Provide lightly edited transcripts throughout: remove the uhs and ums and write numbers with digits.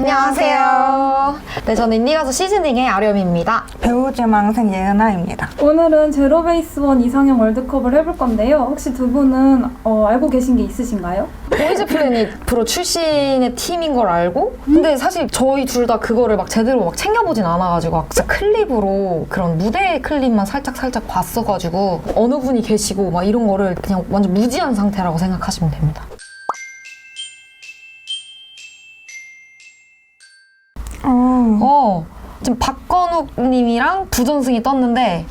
안녕하세요. 네, 저는 인디가서 시즈닝의 아렴입니다. 배우지망생 예은아입니다. 오늘은 제로베이스원 이상형 월드컵을 해볼 건데요. 혹시 두 분은 알고 계신 게 있으신가요? 보이즈 플래닛 프로 출신의 팀인 걸 알고, 근데 사실 저희 둘 다 그거를 막 제대로 막 챙겨보진 않아가지고 진짜 클립으로 그런 무대 클립만 살짝 봤어가지고 어느 분이 계시고 막 이런 거를 그냥 완전 무지한 상태라고 생각하시면 됩니다. 지금 박건욱 님이랑 부전승이 떴는데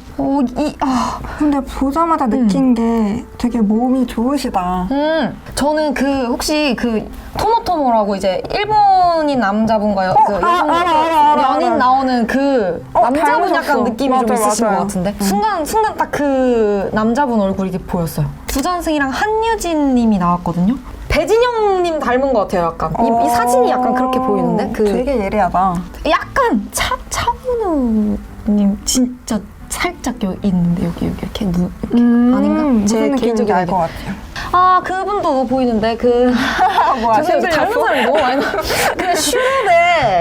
근데 보자마자 느낀 게 되게 몸이 좋으시다. 저는 혹시 토모토모라고 이제 일본인 남자분과 연인 나오는 남자분 약간 느낌이 좀 있으신 것 같은데 순간 딱 그 남자분 얼굴이 이렇게 보였어요. 부전승이랑 한유진 님이 나왔거든요. 배진영 님 닮은 것 같아요, 약간. 이 사진이 약간 그렇게 보이는데? 되게 예리하다. 약간 차은우 님 진짜 살짝 여기 있는데, 여기 이렇게 아닌가? 제 무슨 느낌인지 알 것 같아요. 그분도 보이는데, 뭐야, 죄송해요. 닮은 사람이 너무 많이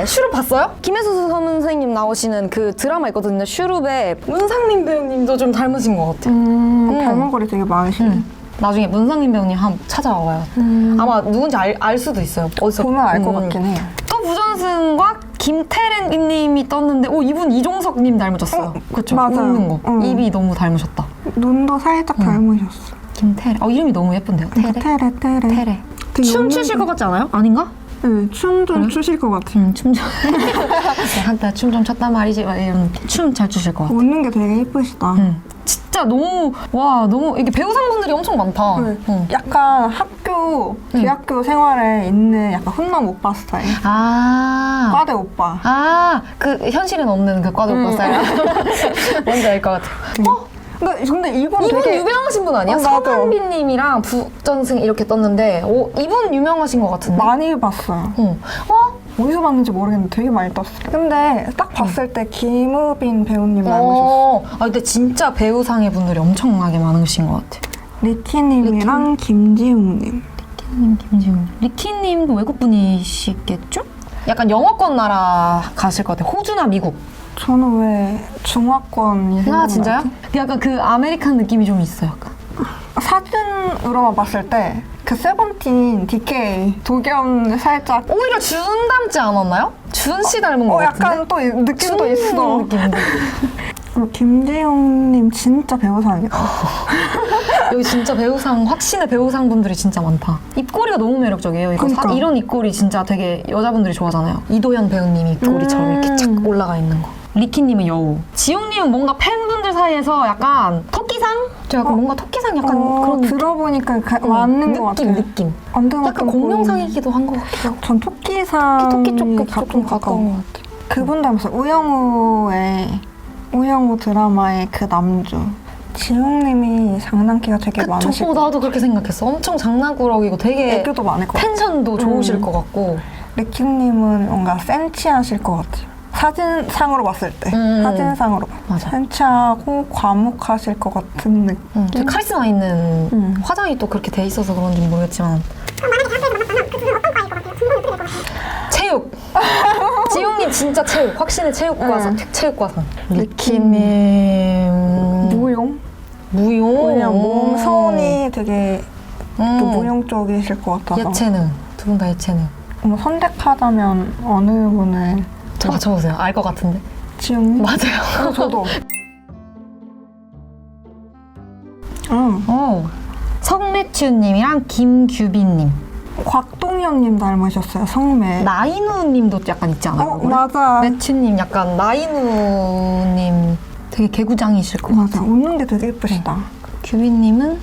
슈룹 봤어요? 김혜수 선생님 나오시는 그 드라마 있거든요, 슈룹에. 문상민 배우님도 좀 닮으신 것 같아요. 닮은 거리 되게 많으시네. 나중에 문상민 배우님 한번 찾아와요. 아마 누군지 알 수도 있어요. 어디서 보면 알 것 같긴 해요. 또 부전승과 김태렌 님이 떴는데, 이분 이종석 님 닮으셨어요. 그렇죠? 맞아요. 웃는 거. 입이 너무 닮으셨다. 눈도 살짝 닮으셨어. 김태렌. 이름이 너무 예쁜데요. 테레. 되게 춤 추실 것 같지 않아요? 아닌가? 네, 춤 좀 추실 것 같아요. 춤 좀. 한때 춤 좀 췄단 말이지. 이런 춤 잘 추실 것 같아. 웃는 게 되게 예쁘시다. 진짜 너무 이게 배우상분들이 엄청 많다. 네. 약간 대학교 생활에 있는 약간 훈남 오빠 스타일. 과대 오빠. 현실은 없는 그 과대 오빠 스타일. 뭔지 알 것 같아. 근데 이분 되게 유명하신 분 아니야? 맞아. 서한빈 님이랑 부전승 이렇게 떴는데, 이분 유명하신 것 같은데? 많이 봤어요. 어디서 봤는지 모르겠는데 되게 많이 떴어요. 근데 딱 봤을 때 김우빈 배우님 닮으셨어요. 근데 진짜 배우상의 분들이 엄청나게 많으신 것 같아요. 리키님이랑 김지웅님. 김지웅. 리키님도 외국분이시겠죠? 약간 영어권 나라 가실 것 같아요. 호주나 미국. 저는 왜 중화권이 생각나지? 진짜요? 약간 그 아메리칸 느낌이 좀 있어요. 약간. 사진으로만 봤을 때 그 세븐틴, DK, 도겸 살짝 오히려 준 닮지 않았나요? 준 씨 닮은 것 같은데? 약간 또 느낌도 있어. 느낌인데. 김지웅님 진짜 배우상이다. 여기 진짜 확신의 배우상 분들이 진짜 많다. 입꼬리가 너무 매력적이에요. 그러니까. 이런 입꼬리 진짜 되게 여자분들이 좋아하잖아요. 이도현 배우님 입꼬리처럼 이렇게 착 올라가 있는 거. 리키님은 여우. 지웅님은 뭔가 팬분들 사이에서 약간 토끼상? 뭔가 토끼상 약간 그런 들어보니까 맞는 것 같아요. 느낌. 약간 공룡상이기도 한 것 같기도 하고. 전 토끼상 토끼 쪽 좀 가까운 것 같아요. 그분 닮았어요. 우영우 드라마의 그 남주. 지웅님이 장난기가 되게 많으실 것 같아요. 나도 그렇게 생각했어. 엄청 장난꾸러기고 되게 애교도 많을 것 같아요. 텐션도 좋으실 것 같고. 리키님은 뭔가 센치하실 것 같아요. 사진상으로 봤을 때. 사진상으로. 맞아. 센치하고 과묵하실 것 같은 느낌. 되게 카리스마 있는 화장이 또 그렇게 돼 있어서 그런지 모르겠지만. 체육. 지용님 진짜 체육. 확신의 체육과선. 체육과선. 리키님. 무용. 그냥 몸선이 되게 또 무용 쪽이실 것 같아서. 예체능. 두 분 다 예체능. 선택하자면 어느 분을 맞춰보세요. 알 것 같은데. 지웅님? 맞아요. 저도. 성매튜님이랑 김규빈님. 곽동현님 닮으셨어요, 성매. 나인우님도 약간 있지 않아요? 맞아. 매튜님 약간 나인우님 되게 개구장이실 것 맞아. 같아요. 웃는 게 되게 예쁘시다. 규빈님은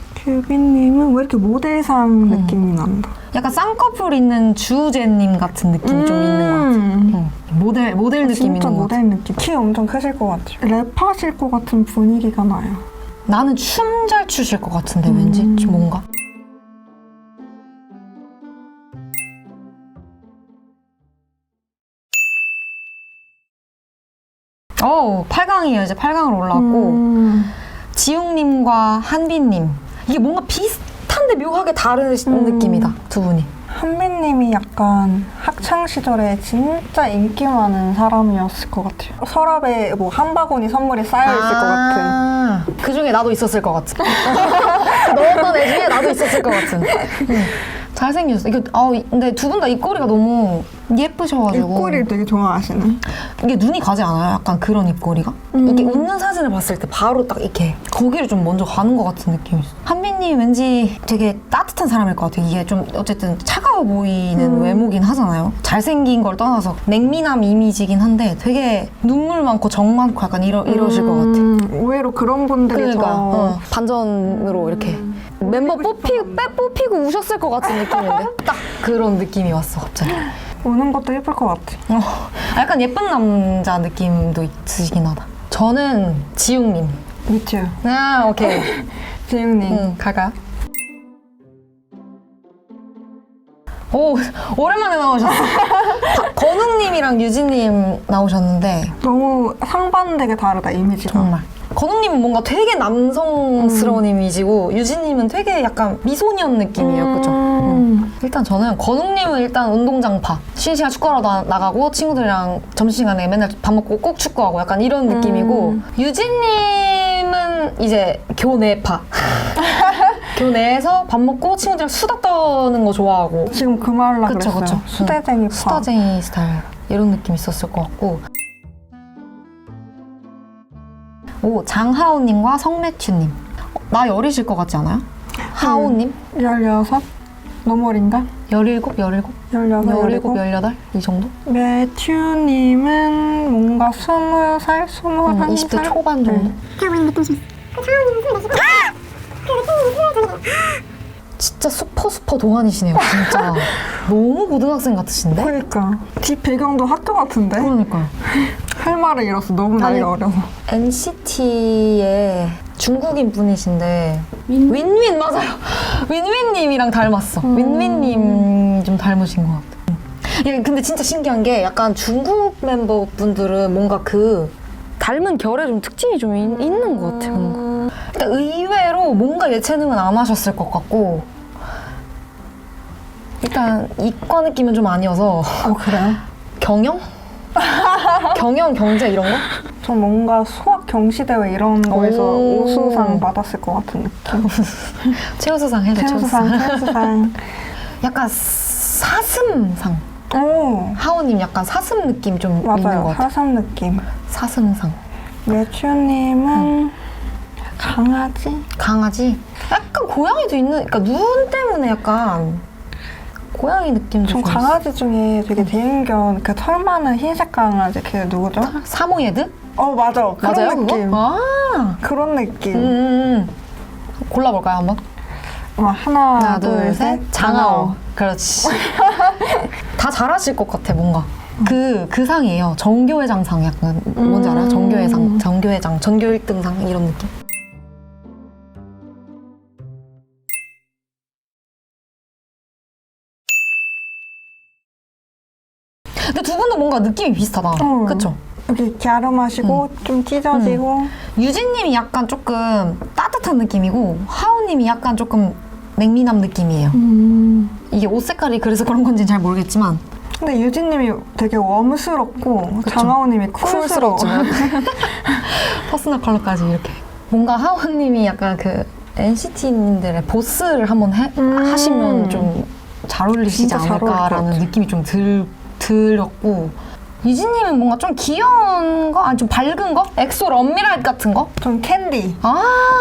왜 이렇게 모델상 느낌이 난다. 약간 쌍꺼풀 있는 주우재님 같은 느낌이 좀 있는 것 같아요. 모델 느낌 있는 것 같아요. 진짜 모델 느낌. 키 엄청 크실 것 같아요. 랩하실 것 같은 분위기가 나요. 나는 춤 잘 추실 것 같은데 왠지 뭔가. 오, 8강이에요. 이제 8강으로 올라왔고 지웅님과 한빈님. 이게 뭔가 비슷한데 묘하게 다른 느낌이다. 두 분이. 한빈님이 약간 학창 시절에 진짜 인기 많은 사람이었을 것 같아요. 서랍에 뭐 한 바구니 선물이 쌓여 있을 것 같은. 그 중에 나도 있었을 것 같은. 넣었던 애 중에 나도 있었을 것 같은. 잘생겼어. 이게 근데 두 분 다 입꼬리가 너무 예쁘셔가지고. 입꼬리를 되게 좋아하시네. 이게 눈이 가지 않아요? 약간 그런 입꼬리가? 이렇게 웃는 사진을 봤을 때 바로 딱 이렇게 거기를 좀 먼저 가는 것 같은 느낌이 있어. 한빈님 왠지 되게 따뜻한 사람일 것 같아요. 이게 좀 어쨌든 차가워 보이는 외모긴 하잖아요. 잘생긴 걸 떠나서 냉미남 이미지긴 한데 되게 눈물 많고 정 많고 약간 이러실 것 같아. 의외로 그런 분들이 그러니까 반전으로 이렇게 멤버 뽑히고 우셨을 것 같은 느낌인데 딱 그런 느낌이 왔어 갑자기. 우는 것도 예쁠 것 같아. 약간 예쁜 남자 느낌도 있으시긴 하다. 저는 지웅님. 미투. 오케이. 지웅님. 갈까요? 오, 오랜만에 나오셨어. 건웅님이랑 유진님 나오셨는데 너무 상반되게 다르다, 이미지가. 정말. 건웅님은 뭔가 되게 남성스러운 이미지고 유진님은 되게 약간 미소년 느낌이에요. 그죠? 일단 저는 건웅님은 일단 운동장파. 쉬는 시간 축구하러 나가고 친구들이랑 점심시간에 맨날 밥 먹고 꼭 축구하고 약간 이런 느낌이고 유진님은 이제 교내파. 교내에서 밥 먹고 친구들이랑 수다 떠는 거 좋아하고 지금 그 말 하려고 그쵸, 그랬어요. 그쵸. 수다쟁이 파. 수다쟁이 스타일 이런 느낌 있었을 것 같고 오 장하오님과 성매튜님 나 열이실 것 같지 않아요? 하오님? 16? 너무 어린가? 17? 16, 17, 18? 이 정도? 매튜님은 뭔가 20살, 21살? 20대 초반 정도? 진짜 슈퍼 동안이시네요 진짜 너무 고등학생 같으신데? 그러니까 뒷 배경도 학교 같은데? 그러니까요 할 말을 잃었어. 너무 나이가 어려서. NCT의 중국인 분이신데 윈윈 맞아요. 윈윈님이랑 닮았어. 윈윈님 좀 닮으신 것 같아. 야, 근데 진짜 신기한 게 약간 중국 멤버분들은 뭔가 그 닮은 결에 좀 특징이 좀 있는 것 같아. 뭔가. 일단 의외로 뭔가 예체능은 안 하셨을 것 같고 일단 이과 느낌은 좀 아니어서 그래요? 경영? 경영, 경제 이런 거? 전 뭔가 수학 경시대회 이런 거에서 오. 우수상 받았을 것 같은 느낌. 최우수상 해줘, 최우수상. 약간 사슴상. 오, 하오님 약간 사슴 느낌 좀 있는 것 맞아요. 같아. 사슴 느낌. 사슴상. 매튜님은 강아지? 강아지? 약간 고양이도 있는, 그러니까 눈 때문에 약간 고양이 느낌도 전 좀 강아지 중에 되게 대형견 그 털 많은 흰색 강아지 걔 누구죠? 있어. 사모예드? 맞아. 그런 맞아요, 느낌. 그거? 아. 그런 느낌. 골라볼까요, 한번? 하나, 둘, 셋. 장하오. 그렇지. 다 잘하실 것 같아, 뭔가. 그 상이에요. 전교회장상 약간, 뭔지 알아요? 전교회장, 전교 1등상 이런 느낌. 근데 두 분도 뭔가 느낌이 비슷하다. 그쵸? 이렇게 갸름하시고 좀 찢어지고. 유진님이 약간 조금 따뜻한 느낌이고 하오님이 약간 조금 냉미남 느낌이에요. 이게 옷 색깔이 그래서 그런 건지는 잘 모르겠지만 근데 유진님이 되게 웜스럽고 장하오님이 쿨스러워. 퍼스널 컬러까지 이렇게 뭔가 하오님이 약간 그 NCT님들의 보스를 한번 하시면 좀 잘 어울리시지 진짜 잘 어울릴 것 않을까라는 같아. 느낌이 좀 들었고 유진님은 뭔가 좀 귀여운 거? 아니 좀 밝은 거? 엑소 런미랄 같은 거? 전 캔디.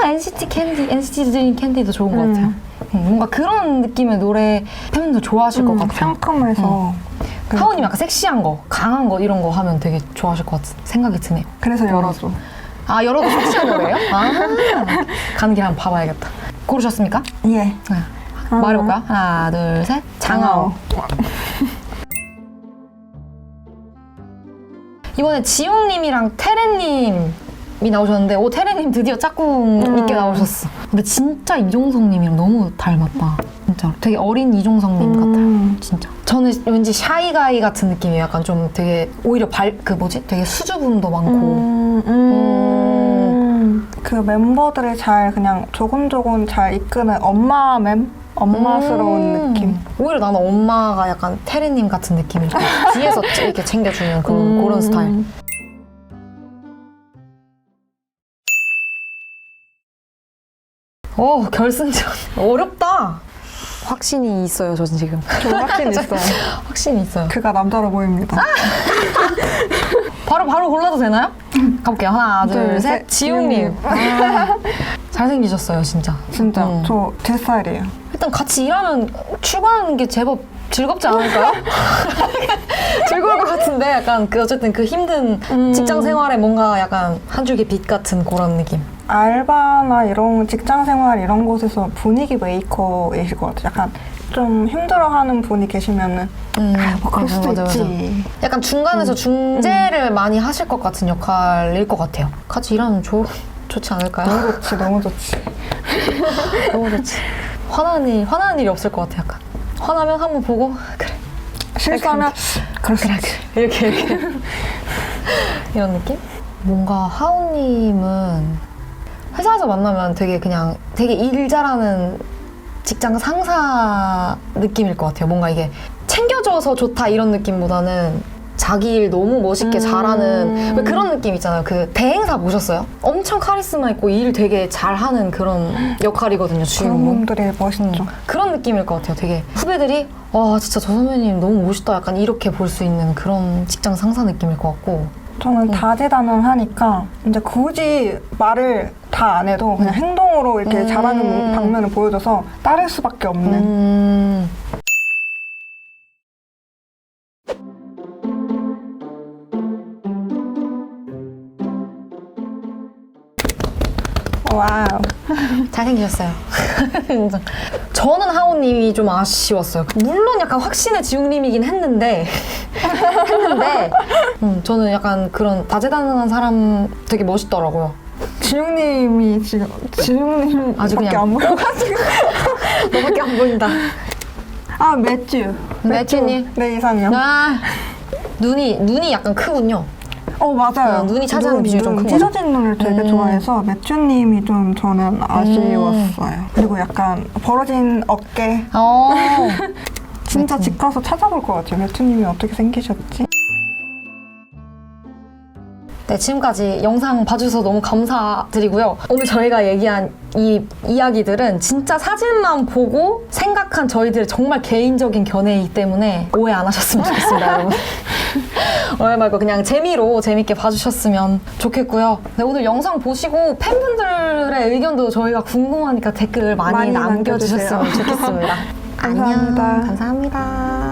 NCT 캔디, NCT 드림 캔디도 좋은 것 같아요. 뭔가 그런 느낌의 노래 팬분들 좋아하실 것 같아요. 상큼해서. 하오님 약간 섹시한 거, 강한 거 이런 거 하면 되게 좋아하실 것 같은 생각이 드네요. 그래서 열어줘. 열어도 섹시한 노래예요? 가는 길에 한번 봐봐야겠다. 고르셨습니까? 예. 말해볼까요? 하나, 둘, 셋. 장하오. 이번에 지웅님이랑 테레님이 나오셨는데 테레님 드디어 짝꿍 있게 나오셨어. 근데 진짜 이종석님이랑 너무 닮았다. 진짜 되게 어린 이종석님 같아요. 진짜. 저는 왠지 샤이가이 같은 느낌이에요. 약간 좀 되게 오히려 되게 수줍음도 많고. 그 멤버들을 잘 그냥 조곤조곤 잘 이끄는 엄마 맴? 엄마스러운 느낌. 오히려 나는 엄마가 약간 테리님 같은 느낌이 좀 뒤에서 이렇게 챙겨주는 그런 스타일. 결승전 어렵다. 확신이 있어요, 저 지금. 저 확신 있어요. 확신이 있어요. 그가 남자로 보입니다. 바로 골라도 되나요? 가볼게요. 하나, 둘, 둘, 셋. 셋. 지웅님. 잘생기셨어요, 진짜. 진짜 저 제 스타일이에요. 일단 같이 일하면 출근하는 게 제법 즐겁지 않을까요? 즐거울 것 같은데 약간 어쨌든 그 힘든 직장 생활에 뭔가 약간 한 줄기 빛 같은 그런 느낌. 알바나 이런 직장 생활 이런 곳에서 분위기 메이커이실 것 같아요. 약간 좀 힘들어하는 분이 계시면은 뭐 그럴 수도 있지. 약간 중간에서 중재를 많이 하실 것 같은 역할일 것 같아요. 같이 일하면 좋지 않을까요? 너무 좋지, 너무 좋지. 너무 좋지. 화나는 일이 없을 것 같아. 약간 화나면 한번 보고 그래. 실수하면 그럴 수 있지. 이렇게 이런 느낌? 뭔가 하우님은 회사에서 만나면 되게 일 잘하는 직장 상사 느낌일 것 같아요. 뭔가 이게 챙겨줘서 좋다 이런 느낌보다는 자기 일 너무 멋있게 잘하는 왜 그런 느낌 있잖아요. 그 대행사 보셨어요? 엄청 카리스마 있고 일 되게 잘하는 그런 역할이거든요. 그런 주인공. 분들이 멋있죠. 그런 느낌일 것 같아요. 되게 후배들이 와 진짜 저 선배님 너무 멋있다 약간 이렇게 볼 수 있는 그런 직장 상사 느낌일 것 같고. 저는 다재다능하니까 이제 굳이 말을 다 안 해도 그냥 행동으로 이렇게 잘하는 방면을 보여줘서 따를 수밖에 없는. 와우. 잘생기셨어요. 인정. 저는 하오님이 좀 아쉬웠어요. 물론 약간 확신의 지웅님이긴 했는데 저는 약간 그런 다재다능한 사람 되게 멋있더라고요. 지웅님이 지금 아주 지웅님밖에 그냥 안 보여가지고. 너밖에 안 보인다. 아 매튜. 매튜님? 네, 이상형. 눈이 약간 크군요. 맞아요. 눈이 차지하는 비중이 좀 큰 거죠. 찢어진 눈을 되게 좋아해서 매튜님이 좀 저는 아쉬웠어요. 그리고 약간 벌어진 어깨. 진짜 집 가서 찾아볼 것 같아요. 매튜님이 어떻게 생기셨지? 네, 지금까지 영상 봐주셔서 너무 감사드리고요. 오늘 저희가 얘기한 이 이야기들은 진짜 사진만 보고 생각한 저희들의 정말 개인적인 견해이기 때문에 오해 안 하셨으면 좋겠습니다, 여러분. 오해 말고 그냥 재밌게 봐주셨으면 좋겠고요. 네, 오늘 영상 보시고 팬분들의 의견도 저희가 궁금하니까 댓글 많이 남겨주셨으면 좋겠습니다. 감사합니다. 안녕. 감사합니다.